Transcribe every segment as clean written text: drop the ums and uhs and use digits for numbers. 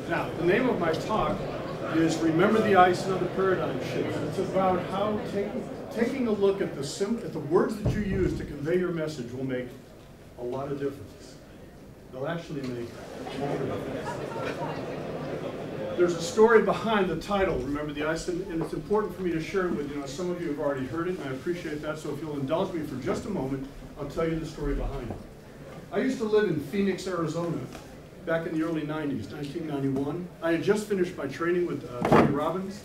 Now, the name of my talk is Remember the Ice and Other Paradigm Shifts. It's about how taking a look at the words that you use to convey your message will make a lot of difference. They'll actually make all the difference. There's a story behind the title, Remember the Ice, and it's important for me to share it with you. Some of you have already heard it, and I appreciate that, so if you'll indulge me for just a moment, I'll tell you the story behind it. I used to live in Phoenix, Arizona, back in the early 90s, 1991. I had just finished my training with Tony Robbins,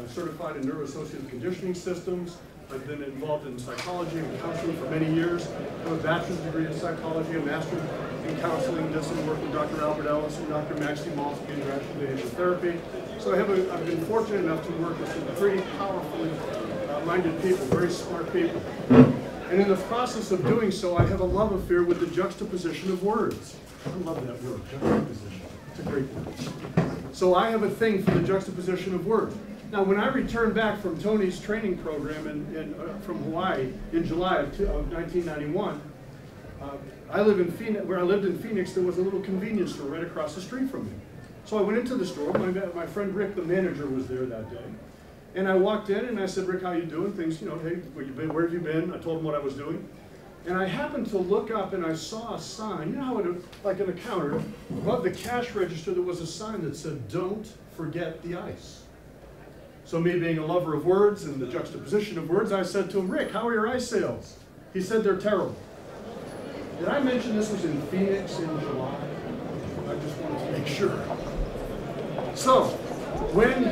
certified in neuroassociative conditioning systems. I've been involved in psychology and counseling for many years. I have a bachelor's degree in psychology, a master's in counseling, did some work with Dr. Albert Ellis and Dr. Maxie Malsky in interaction behavioral therapy. So I've been fortunate enough to work with some pretty powerfully minded people, very smart people. And in the process of doing so, I have a love affair with the juxtaposition of words. I love that word, juxtaposition. It's a great word. So I have a thing for the juxtaposition of words. Now, when I returned back from Tony's training program from Hawaii in July of 1991, I live in Phoenix. Where I lived in Phoenix, there was a little convenience store right across the street from me. So I went into the store. My friend Rick, the manager, was there that day. And I walked in and I said, Rick, how you doing? Things, hey, where have you been? I told him what I was doing. And I happened to look up and I saw a sign, how like in a counter, above the cash register, there was a sign that said, don't forget the ice. So me being a lover of words and the juxtaposition of words, I said to him, Rick, how are your ice sales? He said, they're terrible. Did I mention this was in Phoenix in July? I just wanted to make sure. So, when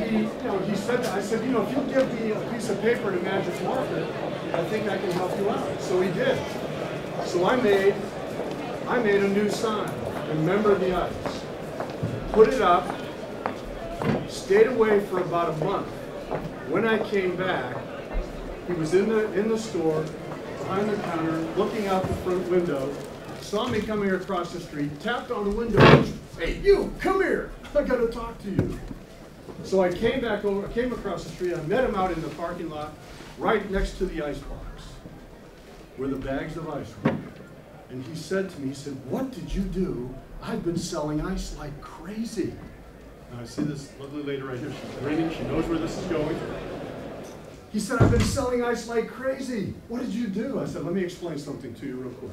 he said that, I said, if you'll give me a piece of paper and a magic marker, I think I can help you out. So he did. So I made a new sign, Remember the Ice. Put it up, stayed away for about a month. When I came back, he was in the store, behind the counter, looking out the front window, saw me coming across the street, tapped on the window, hey, you, come here, I gotta talk to you. So I came back over, I came across the street, I met him out in the parking lot, right next to the ice box, where the bags of ice were. And he said to me, what did you do? I've been selling ice like crazy. Now I see this lovely lady right here, she's grinning, she knows where this is going. He said, I've been selling ice like crazy. What did you do? I said, let me explain something to you real quick.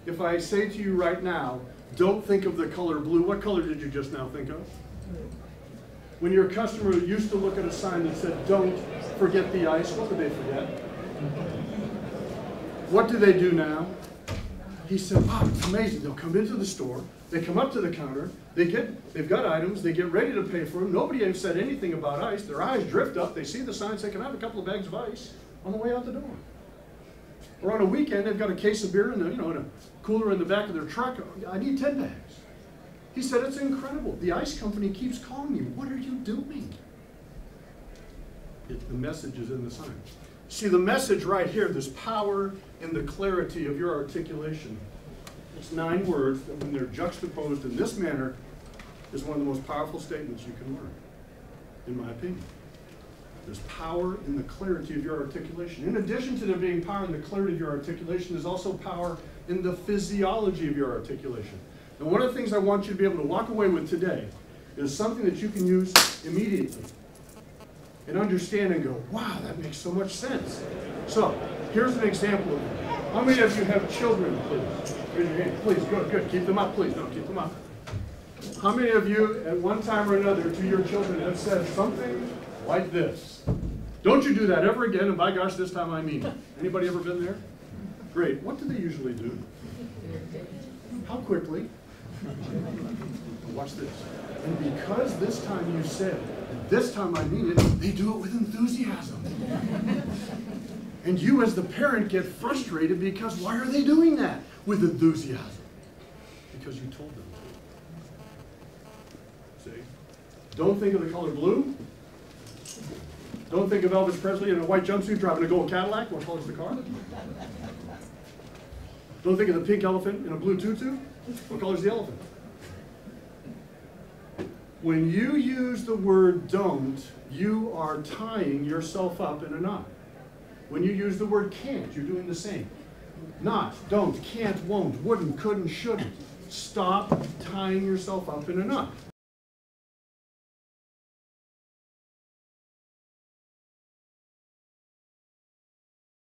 If I say to you right now, don't think of the color blue, what color did you just now think of? When your customer used to look at a sign that said, don't forget the ice, what did they forget? What do they do now? He said, wow, it's amazing. They'll come into the store, they come up to the counter, they've got items, they get ready to pay for them. Nobody has said anything about ice. Their eyes drift up, they see the sign, say, can I have a couple of bags of ice on the way out the door? Or on a weekend, they've got a case of beer in a cooler in the back of their truck. I need 10 bags. He said, it's incredible. The ice company keeps calling me. What are you doing? The message is in the sign. See, the message right here, there's power in the clarity of your articulation. It's 9 words that when they're juxtaposed in this manner is one of the most powerful statements you can learn, in my opinion. There's power in the clarity of your articulation. In addition to there being power in the clarity of your articulation, there's also power in the physiology of your articulation. And one of the things I want you to be able to walk away with today is something that you can use immediately and understand and go, wow, that makes so much sense. So, here's an example of it. How many of you have children, please? Raise your hand. Please, good. Keep them up, please. No, keep them up. How many of you, at one time or another, to your children have said something like this? Don't you do that ever again, and by gosh, this time I mean it. Anybody ever been there? Great. What do they usually do? How quickly? Watch this. And because this time you said, this time I mean it, they do it with enthusiasm. And you as the parent get frustrated because why are they doing that with enthusiasm? Because you told them to. See? Don't think of the color blue. Don't think of Elvis Presley in a white jumpsuit driving a gold Cadillac. What color's the car? Don't think of the pink elephant in a blue tutu. What color's the elephant? When you use the word don't, you are tying yourself up in a knot. When you use the word can't, you're doing the same. Not, don't, can't, won't, wouldn't, couldn't, shouldn't. Stop tying yourself up in a knot.